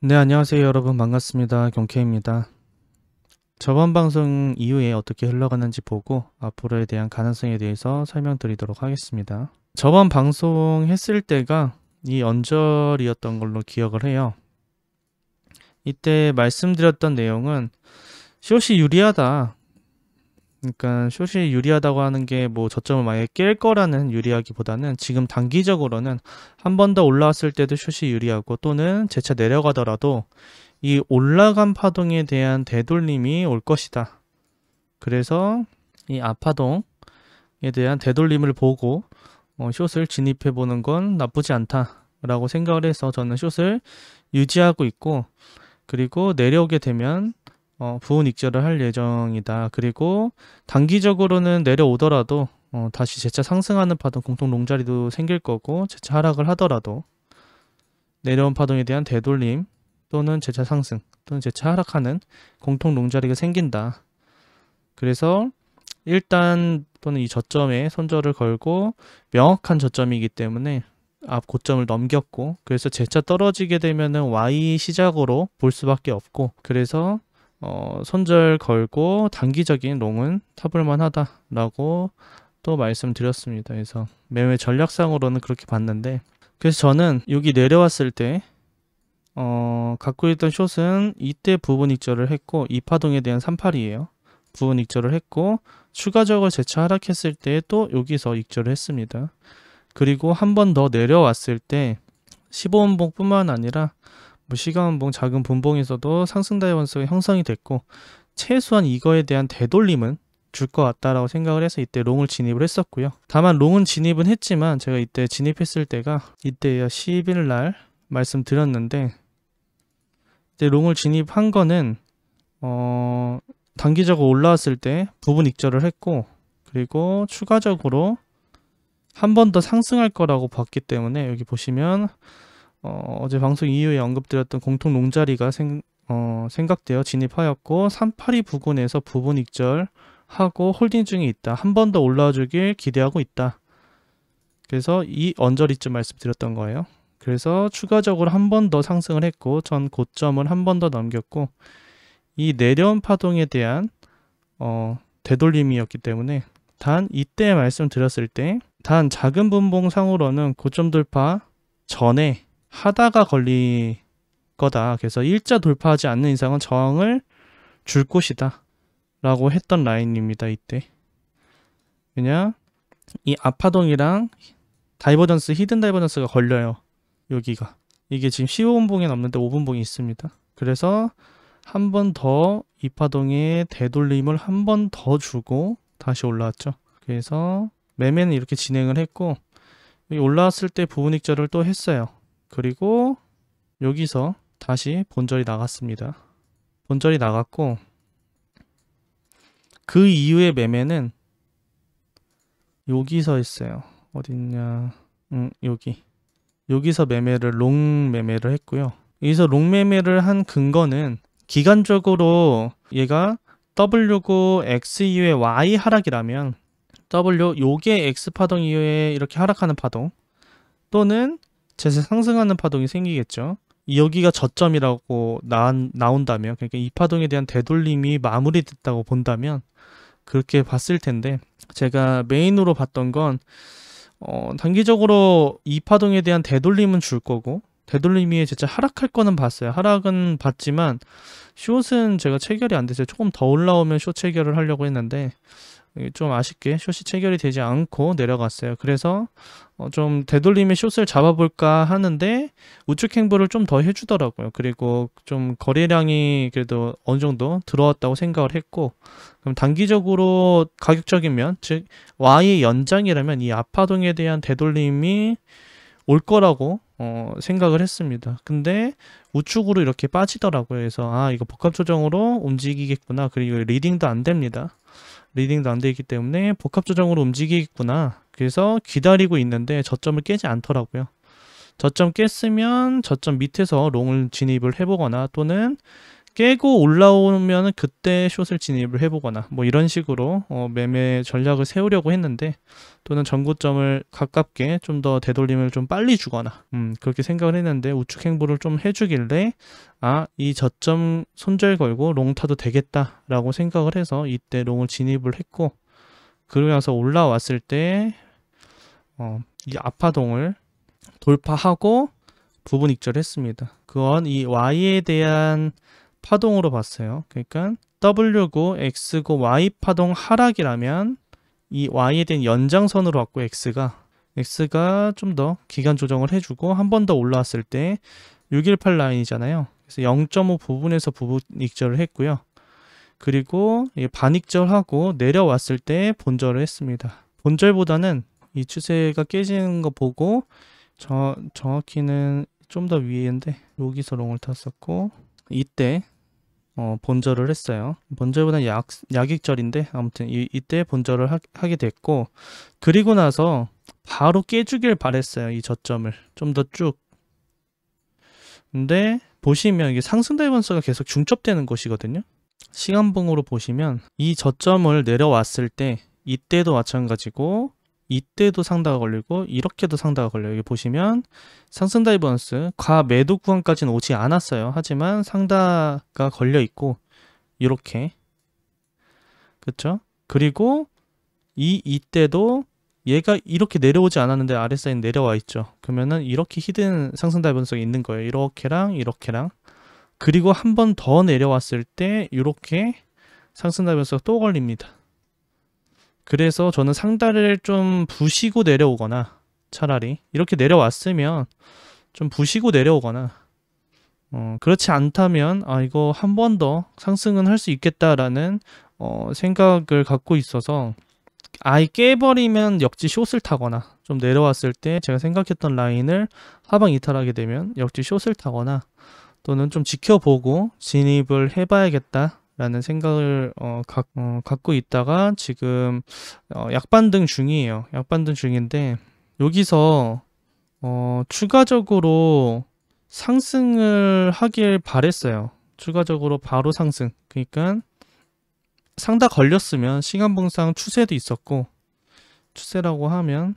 네, 안녕하세요 여러분. 반갑습니다. 경케입니다. 저번 방송 이후에 어떻게 흘러가는지 보고 앞으로에 대한 가능성에 대해서 설명드리도록 하겠습니다. 저번 방송 했을 때가 이 언저리였던 걸로 기억을 해요. 이때 말씀드렸던 내용은 숏이 유리하다. 그러니까 숏이 유리하다고 하는 게 뭐 저점을 만약에 깰 거라는 유리하기보다는 지금 단기적으로는 한 번 더 올라왔을 때도 숏이 유리하고, 또는 재차 내려가더라도 이 올라간 파동에 대한 되돌림이 올 것이다. 그래서 이 앞파동에 대한 되돌림을 보고 숏을 진입해 보는 건 나쁘지 않다라고 생각을 해서 저는 숏을 유지하고 있고, 그리고 내려오게 되면 부분 익절을 할 예정이다. 그리고 단기적으로는 내려오더라도 다시 재차 상승하는 파동, 공통 롱자리도 생길 거고, 재차 하락을 하더라도 내려온 파동에 대한 되돌림 또는 재차 상승 또는 재차 하락하는 공통 롱자리가 생긴다. 그래서 일단 또는 이 저점에 손절을 걸고, 명확한 저점이기 때문에 앞 고점을 넘겼고, 그래서 재차 떨어지게 되면은 Y 시작으로 볼 수밖에 없고, 그래서 손절 걸고 단기적인 롱은 타볼만 하다라고 또 말씀드렸습니다. 그래서 매매 전략상으로는 그렇게 봤는데, 그래서 저는 여기 내려왔을 때 갖고 있던 숏은 이때 부분 익절을 했고, 이 파동에 대한 38이에요. 부분 익절을 했고, 추가적으로 재차 하락했을 때 또 여기서 익절을 했습니다. 그리고 한 번 더 내려왔을 때 15분봉 뿐만 아니라 뭐 시간분봉, 작은 분봉에서도 상승 다이버전스가 형성이 됐고, 최소한 이거에 대한 되돌림은 줄 것 같다라고 생각을 해서 이때 롱을 진입을 했었고요. 다만 롱은 진입은 했지만 제가 이때 진입했을 때가 이때야 10일 날 말씀드렸는데, 이때 롱을 진입한 거는 단기적으로 올라왔을 때 부분 익절을 했고, 그리고 추가적으로 한 번 더 상승할 거라고 봤기 때문에, 여기 보시면 어제 방송 이후에 언급드렸던 공통 롱자리가 생각되어 진입하였고, 382 부근에서 부분 익절하고 홀딩 중에 있다. 한 번 더 올라와 주길 기대하고 있다. 그래서 이 언저리쯤 말씀드렸던 거예요. 그래서 추가적으로 한 번 더 상승을 했고, 전 고점을 한 번 더 넘겼고, 이 내려온 파동에 대한 되돌림이었기 때문에, 단 이때 말씀드렸을 때 단 작은 분봉상으로는 고점 돌파 전에 하다가 걸릴 거다. 그래서 일자 돌파하지 않는 이상은 저항을 줄 곳이다 라고 했던 라인입니다. 이때. 왜냐, 이 앞파동이랑 다이버전스, 히든 다이버전스가 걸려요. 여기가. 이게 지금 15분봉에 넘는데 5분봉이 있습니다. 그래서 한 번 더 이 파동의 되돌림을 한 번 더 주고 다시 올라왔죠. 그래서 매매는 이렇게 진행을 했고, 여기 올라왔을 때 부분 익절을 또 했어요. 그리고 여기서 다시 본절이 나갔습니다. 본절이 나갔고, 그 이후의 매매는 여기서 했어요. 어딨냐, 여기서 매매를, 롱 매매를 했고요. 여기서 롱 매매를 한 근거는 기간적으로 얘가 W고 X 이후에 Y 하락이라면, W 요게 X 파동 이후에 이렇게 하락하는 파동 또는 재차 상승하는 파동이 생기겠죠. 여기가 저점이라고 나온다면, 그러니까 이 파동에 대한 되돌림이 마무리됐다고 본다면 그렇게 봤을 텐데, 제가 메인으로 봤던 건 단기적으로 이 파동에 대한 되돌림은 줄 거고, 되돌림이 진짜 하락할 거는 봤어요. 하락은 봤지만 숏은 제가 체결이 안 됐어요. 조금 더 올라오면 숏 체결을 하려고 했는데 좀 아쉽게 숏이 체결이 되지 않고 내려갔어요. 그래서 좀 되돌림의 숏을 잡아볼까 하는데 우측 행보를 좀 더 해주더라고요. 그리고 좀 거래량이 그래도 어느 정도 들어왔다고 생각을 했고, 그럼 단기적으로 가격적인 면, 즉 Y의 연장이라면 이 앞파동에 대한 되돌림이 올 거라고 생각을 했습니다. 근데 우측으로 이렇게 빠지더라고요. 그래서 이거 복합 조정으로 움직이겠구나. 그리고 리딩도 안 됩니다. 리딩도 안 되기 때문에 복합 조정으로 움직이겠구나. 그래서 기다리고 있는데 저점을 깨지 않더라고요. 저점 깼으면 저점 밑에서 롱을 진입을 해보거나, 또는 깨고 올라오면 그때 숏을 진입을 해보거나 뭐 이런 식으로 매매 전략을 세우려고 했는데, 또는 전고점을 가깝게 좀 더 되돌림을 좀 빨리 주거나 그렇게 생각을 했는데, 우측 행보를 좀 해주길래 이 저점 손절 걸고 롱 타도 되겠다라고 생각을 해서 이때 롱을 진입을 했고, 그러고 나서 올라왔을 때 이 아파동을 돌파하고 부분 익절했습니다. 그건 이 Y에 대한 파동으로 봤어요. 그러니까 W고 X고 Y 파동 하락이라면 이 Y에 대한 연장선으로 왔고, X가 좀 더 기간 조정을 해주고 한 번 더 올라왔을 때 618 라인이잖아요. 그래서 0.5 부분에서 부분 익절을 했고요. 그리고 반익절하고 내려왔을 때 본절을 했습니다. 본절보다는 이 추세가 깨지는 거 보고 정확히는 좀 더 위에인데 여기서 롱을 탔었고, 이때 본절을 했어요. 본절보다는 약익절인데 아무튼 이때 본절을 하게 됐고, 그리고 나서 바로 깨주길 바랬어요. 이 저점을 좀 더 쭉. 근데 보시면 이게 상승 다이버스가 계속 중첩되는 곳이거든요. 시간봉으로 보시면 이 저점을 내려왔을 때 이때도 마찬가지고, 이때도 상다가 걸리고 이렇게도 상다가 걸려요. 여기 보시면 상승 다이버스 과매도 구간까지는 오지 않았어요. 하지만 상다가 걸려 있고 이렇게, 그쵸? 그리고 이때도 얘가 이렇게 내려오지 않았는데 RSI는 내려와 있죠. 그러면은 이렇게 히든 상승 다이버스가 있는 거예요. 이렇게랑 이렇게랑. 그리고 한 번 더 내려왔을 때 이렇게 상승 다이버스가 또 걸립니다. 그래서 저는 상단을 좀 부시고 내려오거나, 차라리 이렇게 내려왔으면 좀 부시고 내려오거나, 그렇지 않다면 이거 한 번 더 상승은 할 수 있겠다라는 생각을 갖고 있어서, 아예 깨버리면 역지 숏을 타거나, 좀 내려왔을 때 제가 생각했던 라인을 하방 이탈하게 되면 역지 숏을 타거나, 또는 좀 지켜보고 진입을 해봐야겠다 라는 생각을 갖고 있다가 지금 약반등 중이에요. 약반등 중인데, 여기서 추가적으로 상승을 하길 바랬어요. 추가적으로 바로 상승. 그러니까 상다 걸렸으면 시간봉상 추세도 있었고, 추세라고 하면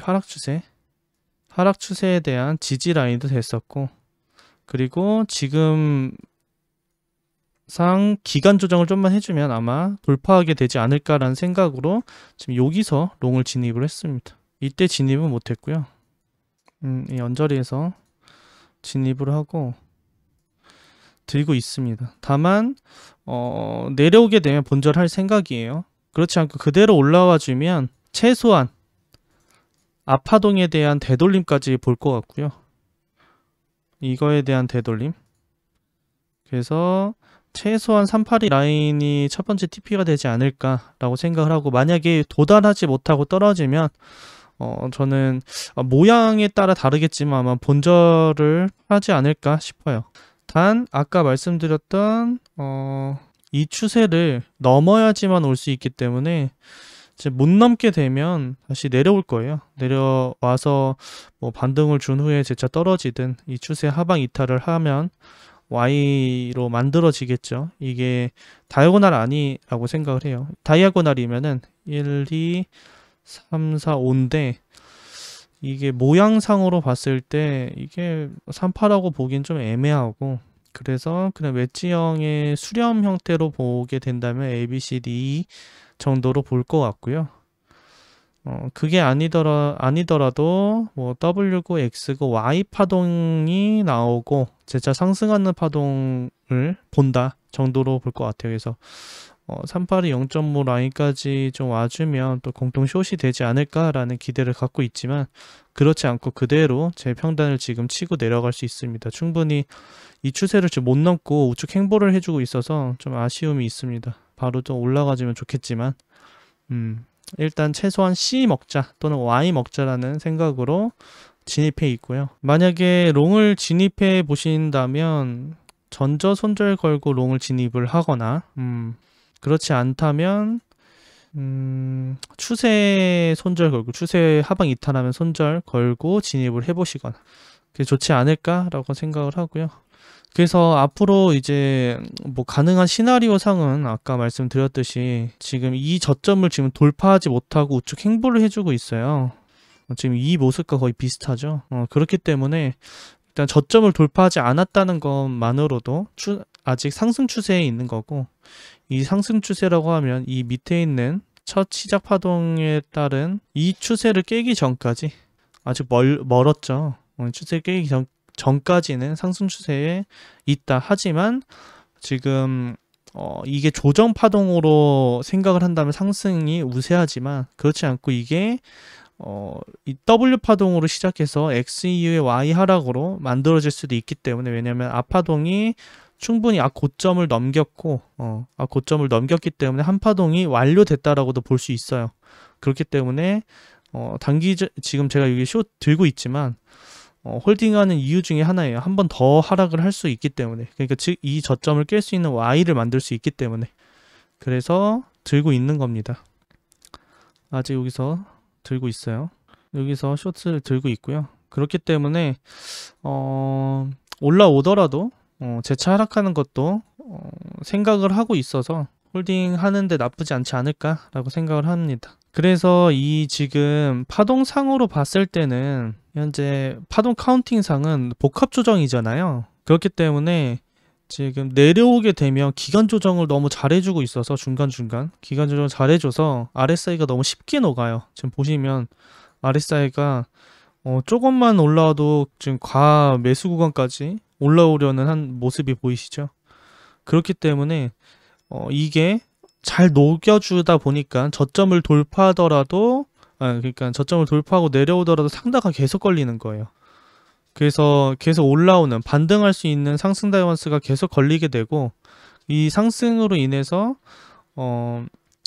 하락 추세에 대한 지지 라인도 됐었고, 그리고 지금 기간 조정을 좀만 해주면 아마 돌파하게 되지 않을까라는 생각으로 지금 여기서 롱을 진입을 했습니다. 이때 진입은 못했고요. 이 언저리에서 진입을 하고 들고 있습니다. 다만 내려오게 되면 본절할 생각이에요. 그렇지 않고 그대로 올라와 주면 최소한 아파동에 대한 되돌림까지 볼 것 같고요. 이거에 대한 되돌림. 그래서 최소한 382 라인이 첫 번째 TP가 되지 않을까라고 생각을 하고, 만약에 도달하지 못하고 떨어지면 저는 모양에 따라 다르겠지만 아마 본절을 하지 않을까 싶어요. 단 아까 말씀드렸던 이 추세를 넘어야지만 올 수 있기 때문에 이제 못 넘게 되면 다시 내려올 거예요. 내려와서 뭐 반등을 준 후에 재차 떨어지든 이 추세 하방 이탈을 하면 Y로 만들어지겠죠. 이게 다이아고날 아니라고 생각을 해요. 다이아고날이면은 1, 2, 3, 4, 5인데 이게 모양상으로 봤을 때 이게 3파라고 보긴 좀 애매하고, 그래서 그냥 웨지형의 수렴 형태로 보게 된다면 A, B, C, D 정도로 볼 것 같고요. 그게 아니더라도 뭐 W고 X고 Y 파동이 나오고 재차 상승하는 파동을 본다 정도로 볼 것 같아요. 그래서 382 0.5 라인까지 좀 와주면 또 공통 숏이 되지 않을까라는 기대를 갖고 있지만, 그렇지 않고 그대로 제 평단을 지금 치고 내려갈 수 있습니다. 충분히 이 추세를 지금 못 넘고 우측 행보를 해주고 있어서 좀 아쉬움이 있습니다. 바로 좀 올라가주면 좋겠지만 일단 최소한 C 먹자 또는 Y 먹자라는 생각으로 진입해 있고요. 만약에 롱을 진입해 보신다면 전저 손절 걸고 롱을 진입을 하거나, 그렇지 않다면 추세 손절 걸고, 추세 하방 이탈하면 손절 걸고 진입을 해보시거나, 그게 좋지 않을까라고 생각을 하고요. 그래서 앞으로 이제 뭐 가능한 시나리오 상은 아까 말씀드렸듯이 지금 이 저점을 지금 돌파하지 못하고 우측 행보를 해주고 있어요. 지금 이 모습과 거의 비슷하죠. 그렇기 때문에 일단 저점을 돌파하지 않았다는 것만으로도 아직 상승 추세에 있는 거고, 이 상승 추세라고 하면 이 밑에 있는 첫 시작 파동에 따른 이 추세를 깨기 전까지 아직 멀었죠. 추세 깨기 전까지는 상승 추세에 있다. 하지만 지금 이게 조정 파동으로 생각을 한다면 상승이 우세하지만, 그렇지 않고 이게 이 W 파동으로 시작해서 X 이후에 Y 하락으로 만들어질 수도 있기 때문에, 왜냐하면 앞파동이 충분히 고점을 넘겼고 고점을 넘겼기 때문에 한 파동이 완료됐다라고도 볼 수 있어요. 그렇기 때문에 지금 제가 여기 숏 들고 있지만 홀딩하는 이유 중에 하나예요. 한 번 더 하락을 할 수 있기 때문에, 그러니까 즉 이 저점을 깰 수 있는 Y를 만들 수 있기 때문에, 그래서 들고 있는 겁니다. 아직 여기서 들고 있어요. 여기서 숏을 들고 있고요. 그렇기 때문에 올라오더라도 재차 하락하는 것도 생각을 하고 있어서 홀딩 하는데 나쁘지 않지 않을까라고 생각을 합니다. 그래서 이 지금 파동상으로 봤을 때는 현재 파동 카운팅상은 복합 조정이잖아요. 그렇기 때문에 지금 내려오게 되면 기간 조정을 너무 잘해주고 있어서 중간중간 기간 조정을 잘해줘서 RSI가 너무 쉽게 녹아요. 지금 보시면 RSI가 조금만 올라와도 지금 과매수 구간까지 올라오려는 한 모습이 보이시죠? 그렇기 때문에 이게 잘 녹여주다 보니까 저점을 돌파하더라도 그러니까 저점을 돌파하고 내려오더라도 상다가 계속 걸리는 거예요. 그래서 계속 올라오는 반등할 수 있는 상승 다이언스가 계속 걸리게 되고, 이 상승으로 인해서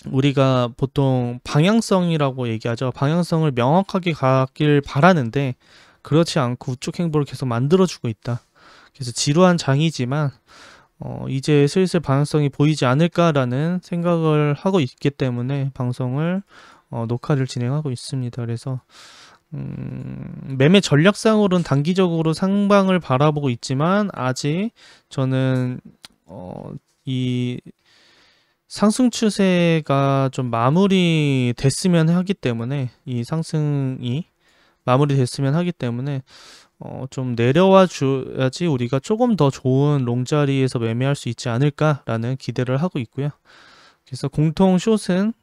우리가 보통 방향성이라고 얘기하죠. 방향성을 명확하게 가길 바라는데 그렇지 않고 우측 행보를 계속 만들어주고 있다. 그래서 지루한 장이지만 이제 슬슬 방향성이 보이지 않을까라는 생각을 하고 있기 때문에 방송을 녹화를 진행하고 있습니다. 그래서 매매 전략상으로는 단기적으로 상방을 바라보고 있지만 아직 저는 이 상승 추세가 좀 마무리됐으면 하기 때문에, 이 상승이 마무리됐으면 하기 때문에 좀 내려와 줘야지 우리가 조금 더 좋은 롱자리에서 매매할 수 있지 않을까라는 기대를 하고 있고요. 그래서 공통 숏은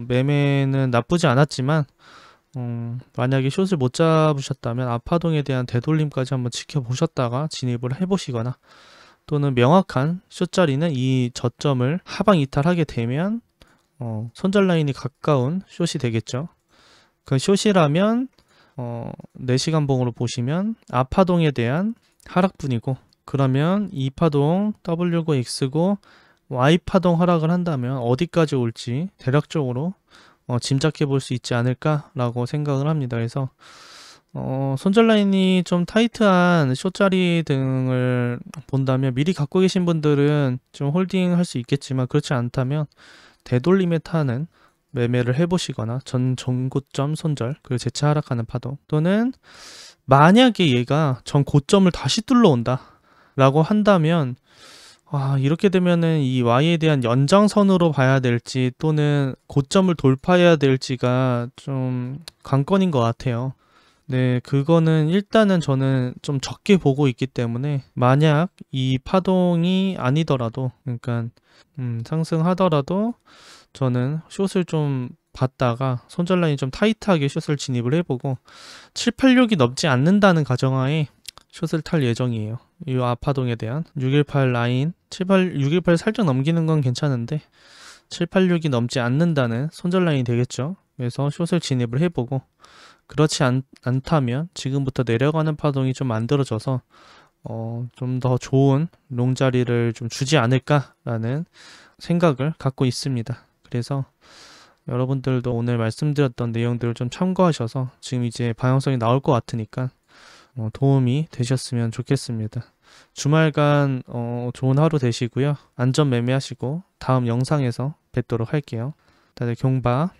매매는 나쁘지 않았지만 만약에 숏을 못 잡으셨다면 앞파동에 대한 되돌림까지 한번 지켜보셨다가 진입을 해보시거나, 또는 명확한 숏자리는 이 저점을 하방 이탈하게 되면 손절 라인이 가까운 숏이 되겠죠. 그 숏이라면 4시간 봉으로 보시면 앞파동에 대한 하락분이고, 그러면 이 파동 W고 X고 Y파동 하락을 한다면 어디까지 올지 대략적으로 짐작해 볼 수 있지 않을까라고 생각을 합니다. 그래서 손절 라인이 좀 타이트한 숏자리 등을 본다면 미리 갖고 계신 분들은 좀 홀딩 할 수 있겠지만, 그렇지 않다면 되돌림에 타는 매매를 해보시거나 전고점 손절, 그리고 재차 하락하는 파동, 또는 만약에 얘가 전 고점을 다시 뚫러온다 라고 한다면 이렇게 되면은 이 Y에 대한 연장선으로 봐야 될지 또는 고점을 돌파해야 될지가 좀 관건인 것 같아요. 네, 그거는 일단은 저는 좀 적게 보고 있기 때문에, 만약 이 파동이 아니더라도, 그러니까 상승하더라도 저는 숏을 좀 봤다가 손절 라인 좀 타이트하게 숏을 진입을 해보고 786이 넘지 않는다는 가정하에 숏을 탈 예정이에요. 이 앞파동에 대한 618 라인, 618 살짝 넘기는 건 괜찮은데 786이 넘지 않는다는 손절 라인이 되겠죠. 그래서 숏을 진입을 해보고, 그렇지 않다면 지금부터 내려가는 파동이 좀 만들어져서 좀 더 좋은 롱자리를 좀 주지 않을까라는 생각을 갖고 있습니다. 그래서 여러분들도 오늘 말씀드렸던 내용들을 좀 참고하셔서 지금 이제 방향성이 나올 것 같으니까 도움이 되셨으면 좋겠습니다. 주말간 좋은 하루 되시고요. 안전 매매하시고 다음 영상에서 뵙도록 할게요. 다들 경바.